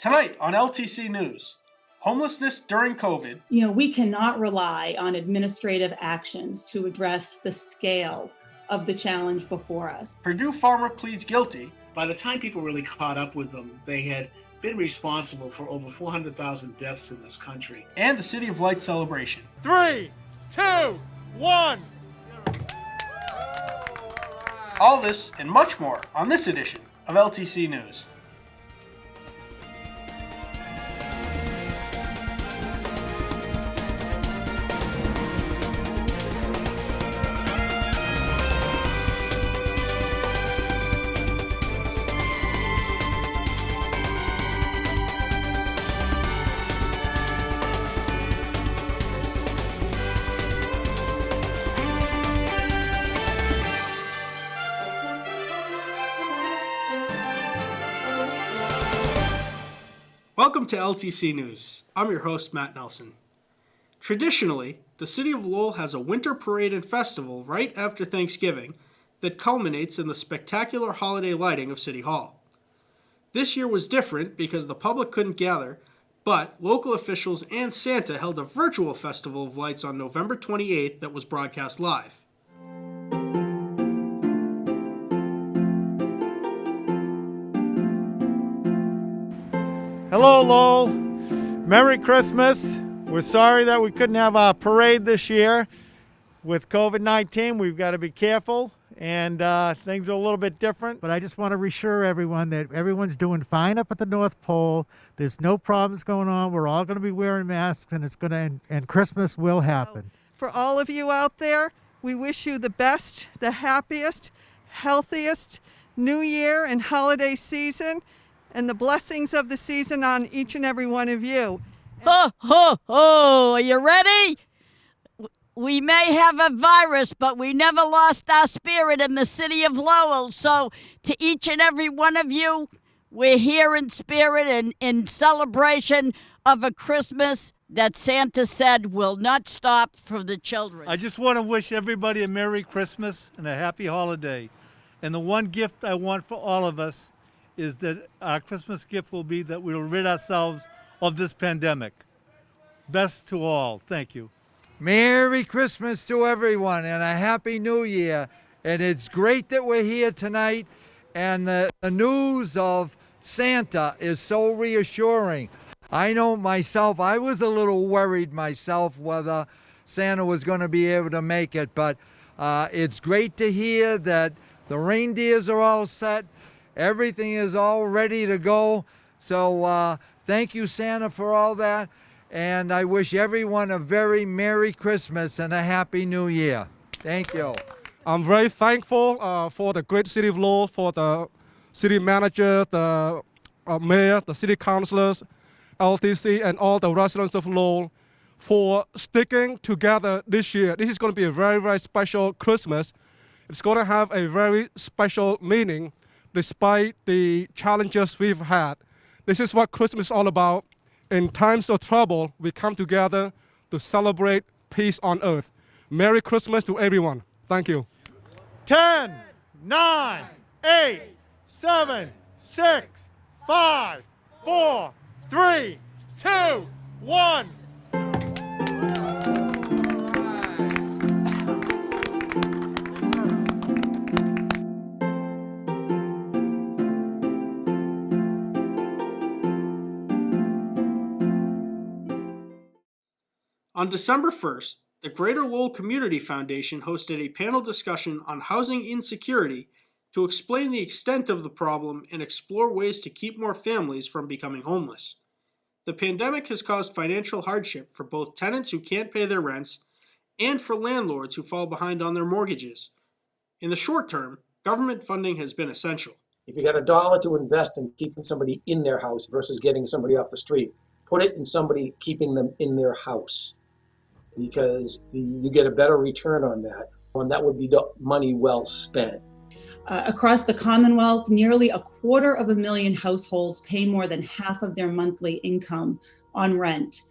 Tonight on LTC News, homelessness during COVID. We cannot rely on administrative actions to address the scale of the challenge before us. Purdue Pharma pleads guilty. By the time people really caught up with them, they had been responsible for over 400,000 deaths in this country. And the City of Light celebration. 3, 2, 1. All this and much more on this edition of LTC News. Welcome to LTC News. I'm your host, Matt Nelson. Traditionally, the City of Lowell has a winter parade and festival right after Thanksgiving that culminates in the spectacular holiday lighting of City Hall. This year was different because the public couldn't gather, but local officials and Santa held a virtual festival of lights on November 28th that was broadcast live. Hello, Lowell. Merry Christmas. We're sorry that we couldn't have our parade this year. With COVID-19, we've got to be careful, and things are a little bit different. But I just want to reassure everyone that everyone's doing fine up at the North Pole. There's no problems going on. We're all going to be wearing masks, and and Christmas will happen. For all of you out there, we wish you the best, the happiest, healthiest New Year and holiday season, and the blessings of the season on each and every one of you. Ho, ho, ho! Are you ready? We may have a virus, but we never lost our spirit in the city of Lowell. So to each and every one of you, we're here in spirit and in celebration of a Christmas that Santa said will not stop for the children. I just want to wish everybody a Merry Christmas and a happy holiday. And the one gift I want for all of us is that our Christmas gift will be that we'll rid ourselves of this pandemic. Best to all. Thank you. Merry Christmas to everyone and a Happy New Year. And it's great that we're here tonight. And the news of Santa is so reassuring. I know myself, I was a little worried myself whether Santa was going to be able to make it. But it's great to hear that the reindeers are all set. Everything is all ready to go. So thank you, Santa, for all that. And I wish everyone a very Merry Christmas and a Happy New Year. Thank you. I'm very thankful for the great city of Lowell, for the city manager, the mayor, the city councilors, LTC, and all the residents of Lowell for sticking together this year. This is going to be a very, very special Christmas. It's going to have a very special meaning despite the challenges we've had. This is what Christmas is all about. In times of trouble, we come together to celebrate peace on earth. Merry Christmas to everyone. Thank you. 10, 9, 8, 7, 6, 5, 4, 3, 2, 1. On December 1st, the Greater Lowell Community Foundation hosted a panel discussion on housing insecurity to explain the extent of the problem and explore ways to keep more families from becoming homeless. The pandemic has caused financial hardship for both tenants who can't pay their rents and for landlords who fall behind on their mortgages. In the short term, government funding has been essential. If you got $1 to invest in keeping somebody in their house versus getting somebody off the street, put it in somebody keeping them in their house, because you get a better return on that, and that would be money well spent. Across the Commonwealth, nearly 250,000 households pay more than half of their monthly income on rent.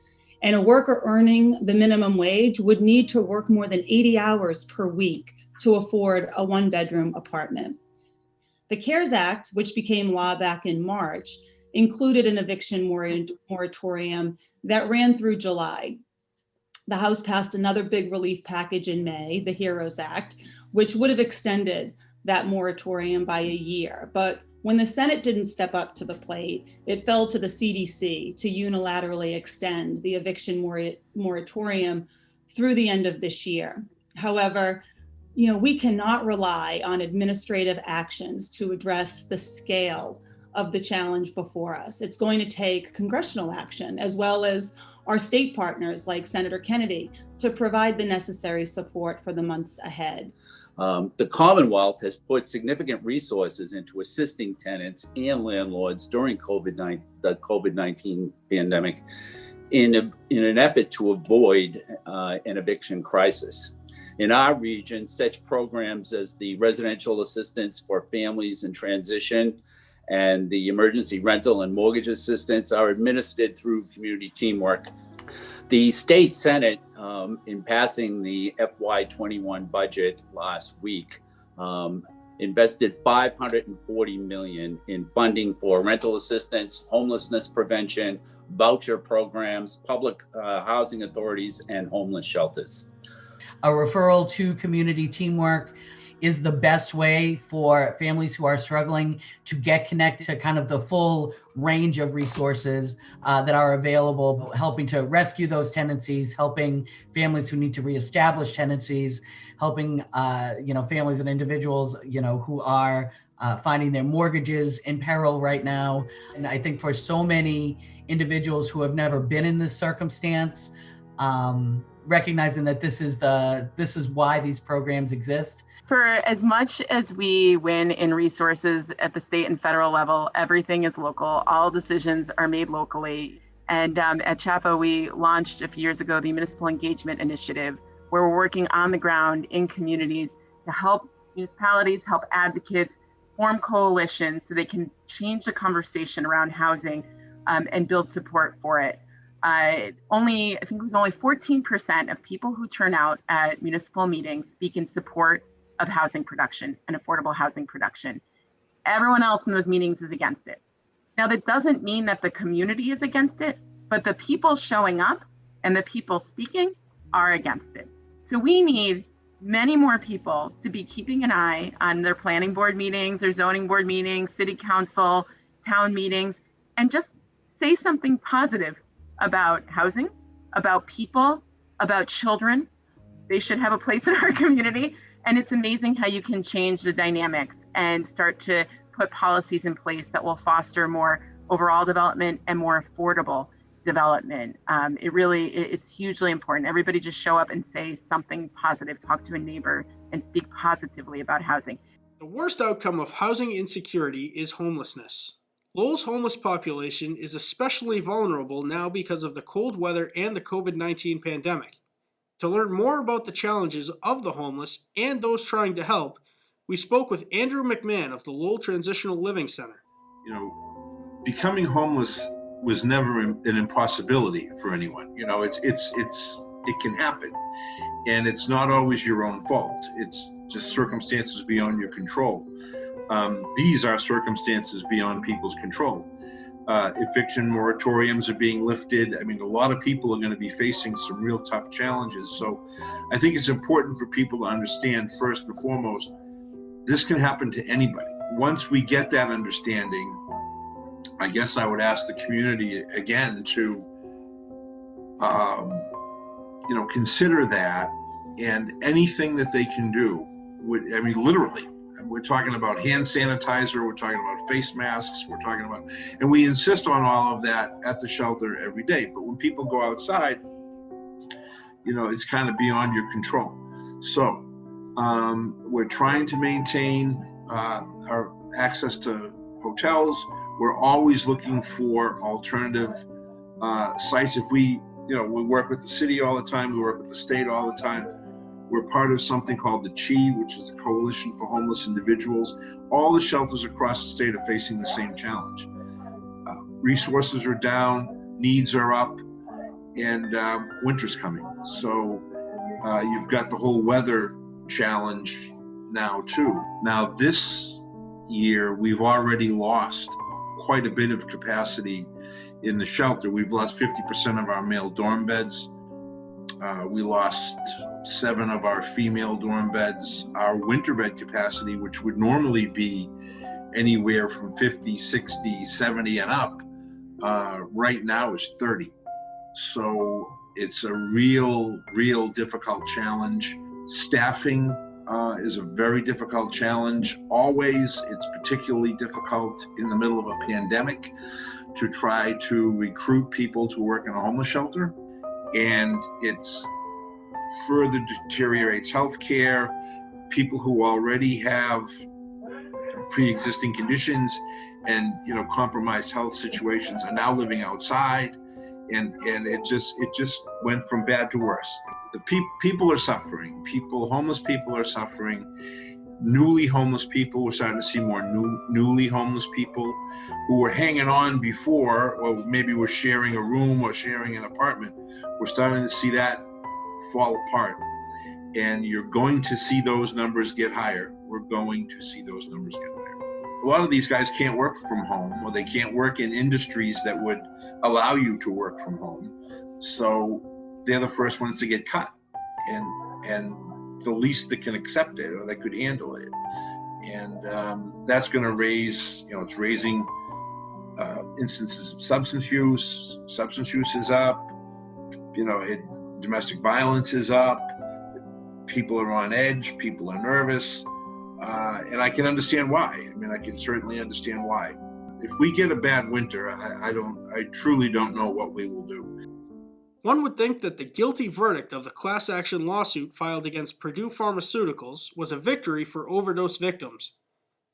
And a worker earning the minimum wage would need to work more than 80 hours per week to afford a one-bedroom apartment. The CARES Act, which became law back in March, included an eviction moratorium that ran through July. The House passed another big relief package in May, the HEROES Act, which would have extended that moratorium by a year. But when the Senate didn't step up to the plate, it fell to the CDC to unilaterally extend the eviction moratorium through the end of this year. However, we cannot rely on administrative actions to address the scale of the challenge before us. It's going to take congressional action, as well as our state partners like Senator Kennedy, to provide the necessary support for the months ahead. The Commonwealth has put significant resources into assisting tenants and landlords during the COVID-19 pandemic in an effort to avoid an eviction crisis. In our region, such programs as the Residential Assistance for Families in Transition and the Emergency Rental and Mortgage Assistance are administered through community teamwork. The state Senate, in passing the FY21 budget last week, invested $540 million in funding for rental assistance, homelessness prevention, voucher programs, public housing authorities, and homeless shelters. A referral to community teamwork is the best way for families who are struggling to get connected to kind of the full range of resources that are available, helping to rescue those tenancies, helping families who need to reestablish tenancies, helping families and individuals who are finding their mortgages in peril right now. And I think for so many individuals who have never been in this circumstance, recognizing that this is why these programs exist. For as much as we win in resources at the state and federal level, everything is local. All decisions are made locally. And at CHAPA, we launched a few years ago the Municipal Engagement Initiative, where we're working on the ground in communities to help municipalities, help advocates form coalitions so they can change the conversation around housing and build support for it. I think it was only 14% of people who turn out at municipal meetings speak in support of housing production and affordable housing production. Everyone else in those meetings is against it. Now, that doesn't mean that the community is against it, but the people showing up and the people speaking are against it. So we need many more people to be keeping an eye on their planning board meetings, their zoning board meetings, city council, town meetings, and just say something positive about housing, about people, about children. They should have a place in our community. And it's amazing how you can change the dynamics and start to put policies in place that will foster more overall development and more affordable development. It's hugely important. Everybody just show up and say something positive, talk to a neighbor, and speak positively about housing. The worst outcome of housing insecurity is homelessness. Lowell's homeless population is especially vulnerable now because of the cold weather and the COVID-19 pandemic. To learn more about the challenges of the homeless and those trying to help, we spoke with Andrew McMahon of the Lowell Transitional Living Center. Becoming homeless was never an impossibility for anyone. It can happen, and it's not always your own fault. It's just circumstances beyond your control. These are circumstances beyond people's control. Eviction moratoriums are being lifted. I mean, a lot of people are going to be facing some real tough challenges. So I think it's important for people to understand, first and foremost, this can happen to anybody. Once we get that understanding, I guess I would ask the community again to, consider that, and anything that they can do literally. We're talking about hand sanitizer, we're talking about face masks, and we insist on all of that at the shelter every day. But when people go outside, it's kind of beyond your control. So we're trying to maintain our access to hotels. We're always looking for alternative sites. If we work with the city all the time, we work with the state all the time. We're part of something called the CHI, which is the Coalition for Homeless Individuals. All the shelters across the state are facing the same challenge. Resources are down, needs are up, and winter's coming. So you've got the whole weather challenge now too. Now this year, we've already lost quite a bit of capacity in the shelter. We've lost 50% of our male dorm beds. We lost 7 of our female dorm beds. Our winter bed capacity, which would normally be anywhere from 50, 60, 70 and up, right now is 30. So it's a real difficult challenge. Staffing is a very difficult challenge. Always, it's particularly difficult in the middle of a pandemic to try to recruit people to work in a homeless shelter. And it's further deteriorates healthcare. People who already have pre-existing conditions and compromised health situations are now living outside, and it just went from bad to worse. The people are suffering. Homeless people are suffering. Newly homeless people, we're starting to see more newly homeless people who were hanging on before, or maybe were sharing a room or sharing an apartment. We're starting to see that fall apart, and you're going to see those numbers get higher. We're going to see those numbers get higher. A lot of these guys can't work from home, or they can't work in industries that would allow you to work from home. So they're the first ones to get cut, and the least that can accept it or that could handle it. And that's going to raise, it's raising instances of substance use. Substance use is up. Domestic violence is up. People are on edge. People are nervous. And I can understand why. I can certainly understand why. If we get a bad winter, I truly don't know what we will do. One would think that the guilty verdict of the class action lawsuit filed against Purdue Pharmaceuticals was a victory for overdose victims.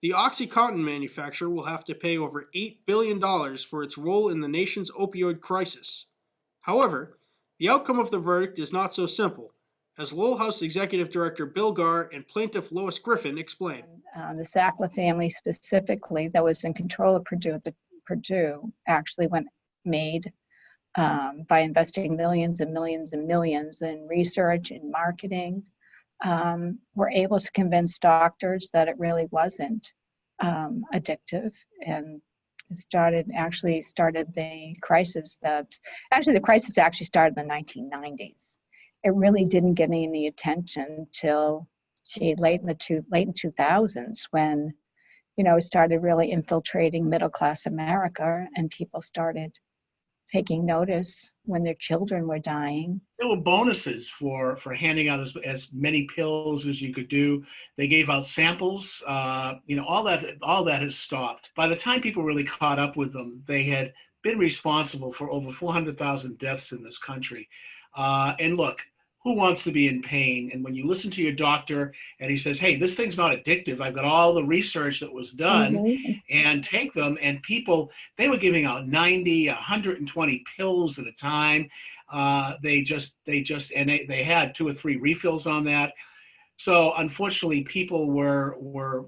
The OxyContin manufacturer will have to pay over $8 billion for its role in the nation's opioid crisis. However, the outcome of the verdict is not so simple, as Lowell House Executive Director Bill Garr and plaintiff Lois Griffin explain. The Sackler family specifically, that was in control of Purdue actually made by investing millions and millions and millions in research and marketing, were able to convince doctors that it really wasn't addictive, and started the crisis the crisis actually started in the 1990s. It really didn't get any attention till late in the 2000s, when it started really infiltrating middle class America, and people started taking notice when their children were dying. There were bonuses for handing out as many pills as you could do. They gave out samples. All that has stopped. By the time people really caught up with them, they had been responsible for over 400,000 deaths in this country. And look, who wants to be in pain? And when you listen to your doctor and he says, hey, this thing's not addictive, I've got all the research that was done, and take them, and people, they were giving out 90, 120 pills at a time. They had 2 or 3 refills on that. So unfortunately, people were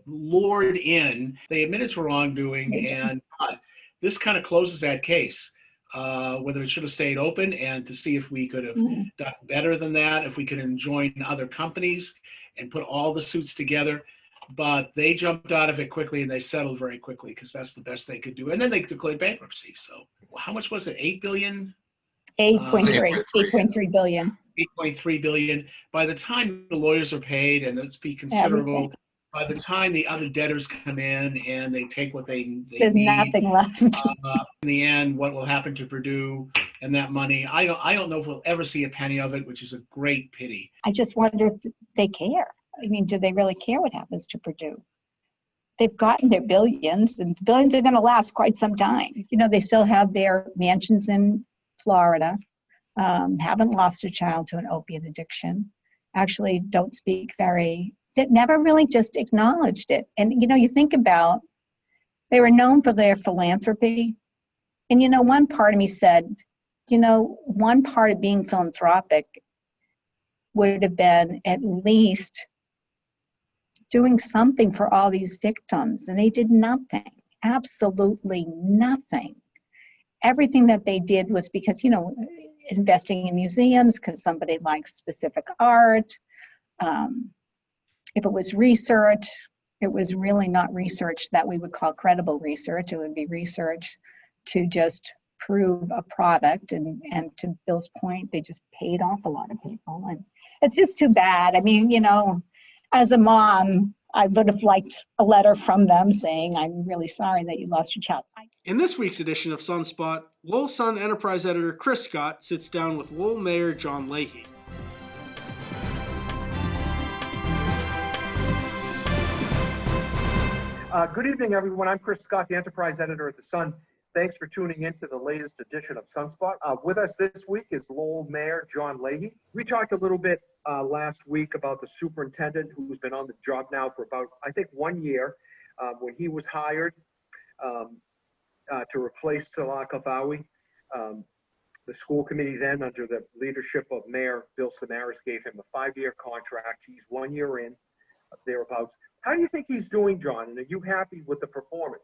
lured in. They admitted to wrongdoing, and this kind of closes that case. Whether it should have stayed open, and to see if we could have done better than that, if we could join other companies and put all the suits together. But they jumped out of it quickly, and they settled very quickly because that's the best they could do. And then they declared bankruptcy. So how much was it? 8 billion? 8.3 billion. 8.3 billion. By the time the lawyers are paid, and let's be considerable, by the time the other debtors come in and they take what they there's need, nothing left. In the end, what will happen to Purdue and that money? I don't know if we'll ever see a penny of it, which is a great pity. I just wonder if they care. Do they really care what happens to Purdue? They've gotten their billions, and billions are going to last quite some time. They still have their mansions in Florida, haven't lost a child to an opiate addiction, actually don't speak that never really just acknowledged it. And, you think about, they were known for their philanthropy. And, one part of me said, one part of being philanthropic would have been at least doing something for all these victims. And they did nothing, absolutely nothing. Everything that they did was because, investing in museums because somebody likes specific art. If it was research, It was really not research that we would call credible research. It would be research to just prove a product. And to Bill's point, they just paid off a lot of people. And it's just too bad. I mean, you know, as a mom, I would have liked a letter from them saying, I'm really sorry that you lost your child. In this week's edition of Sunspot, Lowell Sun Enterprise editor Chris Scott sits down with Lowell Mayor John Leahy. Good evening, everyone. I'm Chris Scott, the Enterprise Editor at The Sun. Thanks for tuning in to the latest edition of Sunspot. With us this week is Lowell Mayor John Leahy. We talked a little bit last week about the superintendent who's been on the job now for about, I think, 1 year. When he was hired to replace Salah Kafawi, the school committee then, under the leadership of Mayor Bill Samaras, gave him a 5-year contract. He's 1 year in, thereabouts. How do you think he's doing, John? And are you happy with the performance?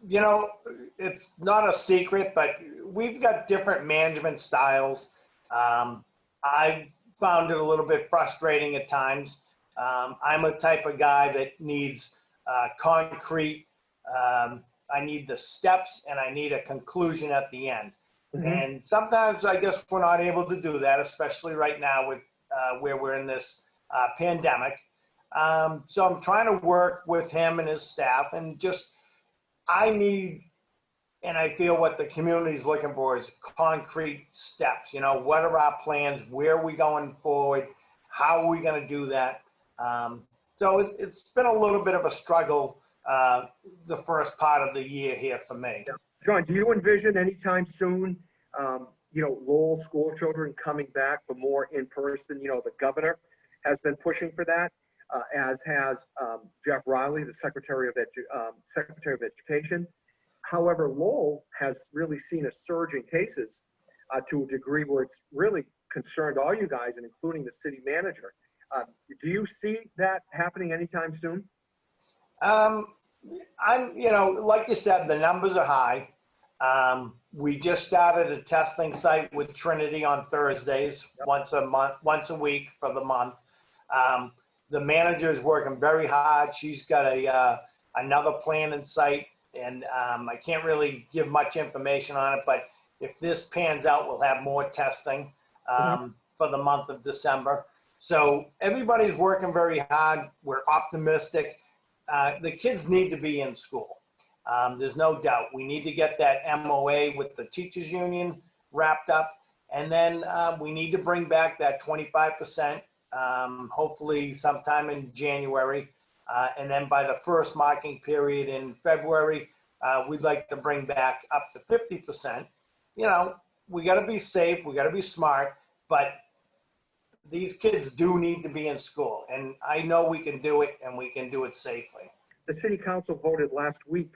You know, it's not a secret, but we've got different management styles. I found it a little bit frustrating at times. I'm a type of guy that needs concrete. I need the steps and I need a conclusion at the end. Mm-hmm. And sometimes I guess we're not able to do that, especially right now with where we're in this pandemic. So I'm trying to work with him and his staff, and just, I need, and I feel what the community is looking for is concrete steps. You know, what are our plans? Where are we going forward? How are we going to do that? So it's been a little bit of a struggle the first part of the year here for me. John, do you envision anytime soon, you know, Lowell school children coming back for more in person? You know, the governor has been pushing for that. As has Jeff Riley, the Secretary of Education. However, Lowell has really seen a surge in cases to a degree where it's really concerned all you guys, and including the city manager. Do you see that happening anytime soon? You know, like you said, the numbers are high. We just started a testing site with Trinity on Thursdays, once a week for the month. The manager is working very hard. She's got another plan in sight, and I can't really give much information on it, but if this pans out, we'll have more testing for the month of December. So everybody's working very hard. We're optimistic. The kids need to be in school. There's no doubt. We need to get that MOA with the teachers union wrapped up, and then we need to bring back that 25%. Hopefully sometime in January, and then by the first marking period in February, we'd like to bring back up to 50%. You know, we got to be safe, we got to be smart, but these kids do need to be in school, and I know we can do it, and we can do it safely. The city council voted last week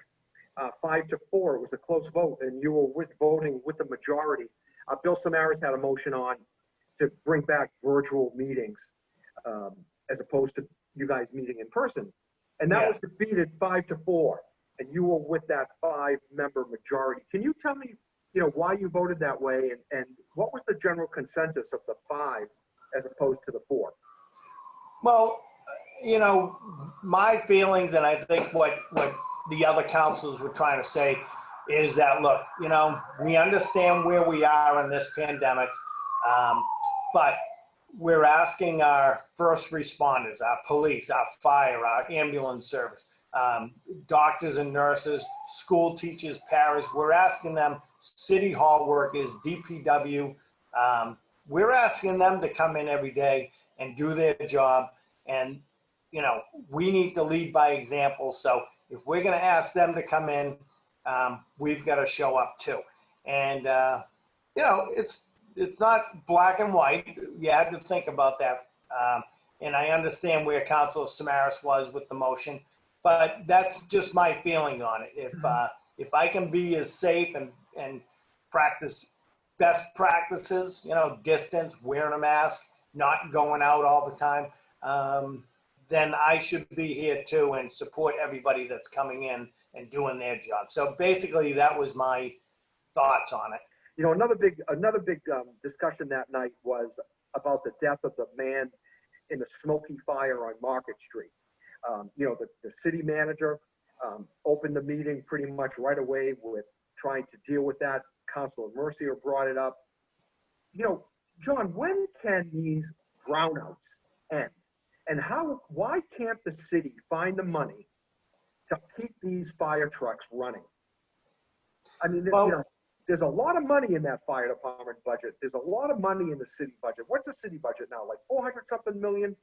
5-4. It was a close vote, and you were voting with the majority. Bill Samaras had a motion on to bring back virtual meetings as opposed to you guys meeting in person. And that was defeated 5-4. And you were with that 5-member majority. Can you tell me, you know, why you voted that way, and what was the general consensus of the 5 as opposed to the 4? Well, you know, my feelings, and I think what the other councils were trying to say is that, look, you know, we understand where we are in this pandemic, but we're asking our first responders, our police, our fire, our ambulance service, doctors and nurses, school teachers, paras, we're asking them, city hall workers, DPW, we're asking them to come in every day and do their job. And, you know, we need to lead by example. So if we're going to ask them to come in, we've got to show up too. And, you know, it's not black and white. You had to think about that. And I understand where Councilor Samaras was with the motion, but that's just my feeling on it. If I can be as safe and practice best practices, you know, distance, wearing a mask, not going out all the time, then I should be here too and support everybody that's coming in and doing their job. So basically that was my thoughts on it. You know, another big discussion that night was about the death of the man in the smoky fire on Market Street. The city manager opened the meeting pretty much right away with trying to deal with that. Councilor Mercier brought it up. John, when can these brownouts end? And why can't the city find the money to keep these fire trucks running? I mean, there's a lot of money in that fire department budget. There's a lot of money in the city budget. What's the city budget now? Like 400-something million?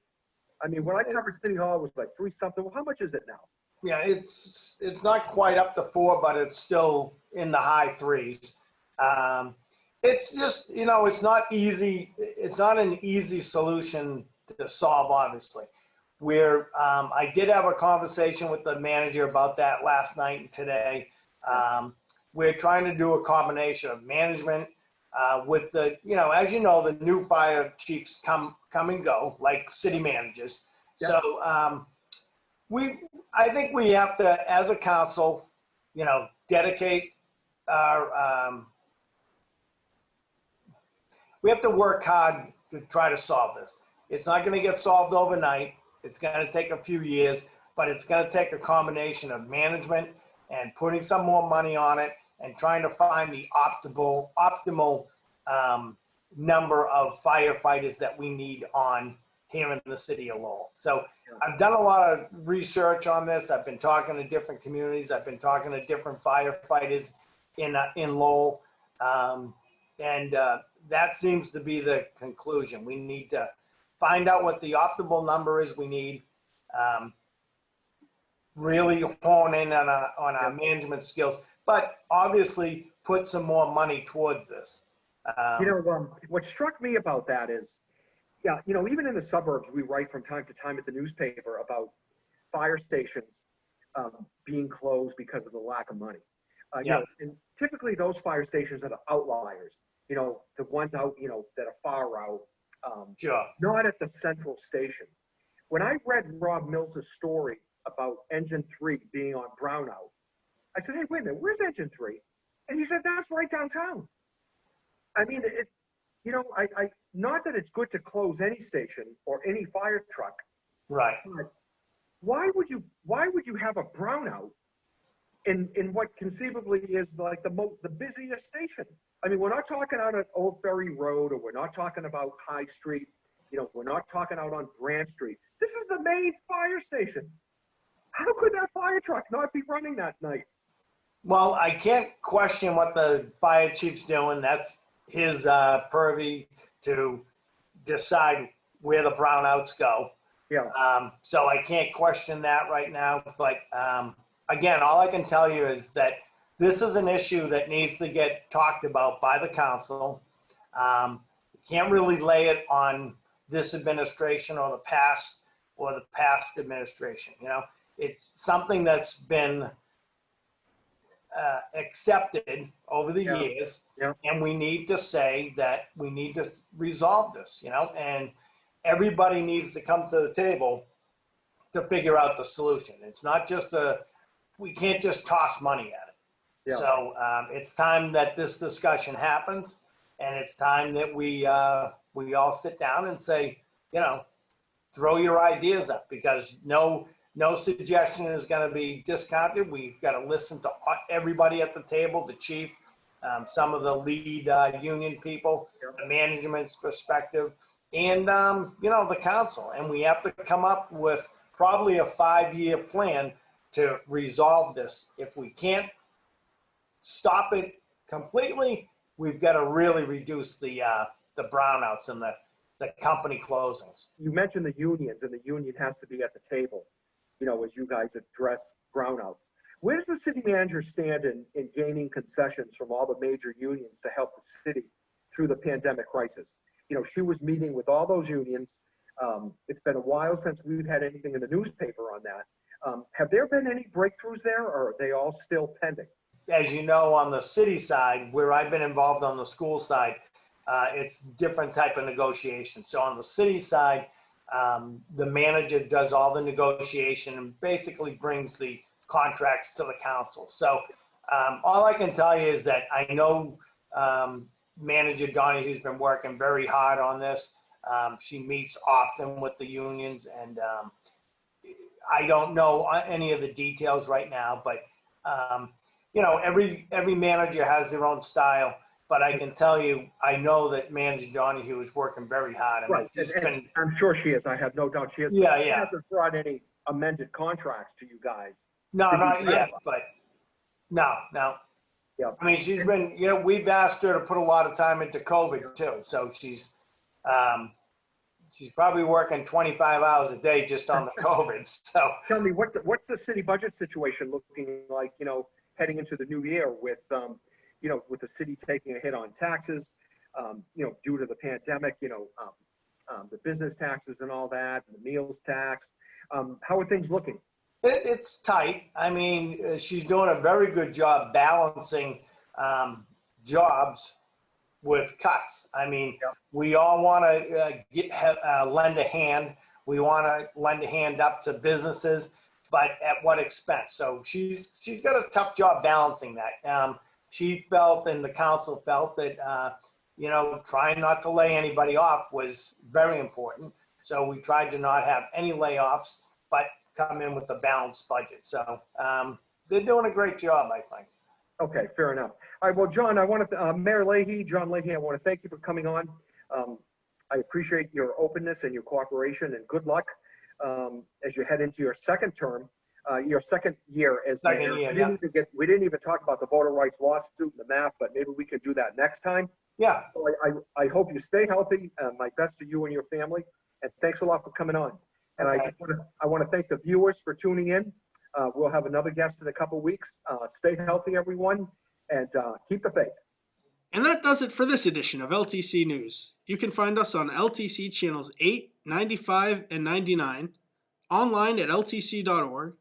I mean, when I covered City Hall, it was like 3-something. Well, how much is it now? Yeah, it's not quite up to 4, but it's still in the high 3s. It's just, it's not easy. It's not an easy solution to solve, obviously. I did have a conversation with the manager about that last night and today. We're trying to do a combination of management with the, as you know, the new fire chiefs come and go, like city managers. Yeah. So I think we have to, as a council, dedicate our, we have to work hard to try to solve this. It's not going to get solved overnight. It's going to take a few years, but it's going to take a combination of management and putting some more money on it and trying to find the optimal number of firefighters that we need on here in the city of Lowell. So I've done a lot of research on this. I've been talking to different communities. I've been talking to different firefighters in Lowell. That seems to be the conclusion. We need to find out what the optimal number is we need, really hone in on our management skills, but obviously put some more money towards this. What struck me about that is, even in the suburbs, we write from time to time at the newspaper about fire stations being closed because of the lack of money. And typically those fire stations are the outliers, the ones out, that are far out, not at the central station. When I read Rob Mills' story about Engine 3 being on Brownout, I said, hey, wait a minute, where's Engine 3? And he said, that's right downtown. I mean, not that it's good to close any station or any fire truck. Right. But why would you have a brownout in what conceivably is like the busiest station? I mean, we're not talking out at Old Ferry Road, or we're not talking about High Street. We're not talking out on Branch Street. This is the main fire station. How could that fire truck not be running that night? Well, I can't question what the fire chief's doing. That's his purview to decide where the brownouts go. Yeah. So I can't question that right now. But again, all I can tell you is that this is an issue that needs to get talked about by the council. You can't really lay it on this administration or the past administration. It's something that's been accepted over the years, and we need to say that we need to resolve this, and everybody needs to come to the table to figure out the solution. It's not just we can't just toss money at it. Yeah. So it's time that this discussion happens, and it's time that we all sit down and say, throw your ideas up, because no suggestion is going to be discounted. We've got to listen to everybody at the table, the chief, some of the lead union people, the management's perspective, and the council. And we have to come up with probably a 5-year plan to resolve this. If we can't stop it completely, we've got to really reduce the brownouts and the company closings. You mentioned the unions, and the union has to be at the table, as you guys address brownouts. Where does the city manager stand in gaining concessions from all the major unions to help the city through the pandemic crisis? She was meeting with all those unions. It's been a while since we've had anything in the newspaper on that. Have there been any breakthroughs there, or are they all still pending? As you know, on the city side, where I've been involved on the school side, it's different type of negotiation. So on the city side, the manager does all the negotiation and basically brings the contracts to the council. So all I can tell you is that I know Manager Donnie, who's been working very hard on this. She meets often with the unions, and I don't know any of the details right now, but you know, every manager has their own style. But I can tell you, I know that Manager John Leahy was working very hard. I mean, Right, and I'm sure she is. I have no doubt she is. Yeah, She yeah. hasn't brought any amended contracts to you guys. No, not yet, but no. Yeah. I mean, she's been, you know, we've asked her to put a lot of time into COVID too. So she's probably working 25 hours a day just on the COVID. So Tell me, what's the city budget situation looking like, you know, heading into the new year with, you know, with the city taking a hit on taxes, you know, due to the pandemic, you know, the business taxes and all that, and the meals tax. How are things looking? it's tight. I mean, she's doing a very good job balancing jobs with cuts. I mean, we all want to lend a hand. We want to lend a hand up to businesses, but at what expense? So she's got a tough job balancing that. She felt, and the council felt, that you know, trying not to lay anybody off was very important. So we tried to not have any layoffs, but come in with a balanced budget. So they're doing a great job, I think. Okay, fair enough. All right, well, John, I want to, Mayor Leahy, John Leahy, I want to thank you for coming on. I appreciate your openness and your cooperation, and good luck as you head into your second term, your second year as mayor. We didn't even talk about the voter rights lawsuit and the map, but maybe we could do that next time. Yeah. So I hope you stay healthy. My best to you and your family, and thanks a lot for coming on. And Okay. I want to thank the viewers for tuning in. We'll have another guest in a couple weeks. Stay healthy, everyone, and keep the faith. And that does it for this edition of LTC News. You can find us on LTC channels 8, 95, and 99, online at ltc.org,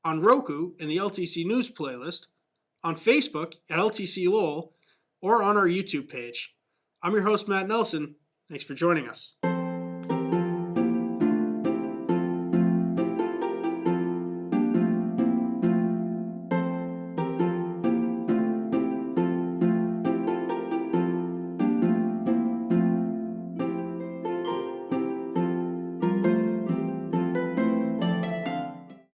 on Roku in the LTC News playlist, on Facebook at LTC Lowell, or on our YouTube page. I'm your host, Matt Nelson. Thanks for joining us.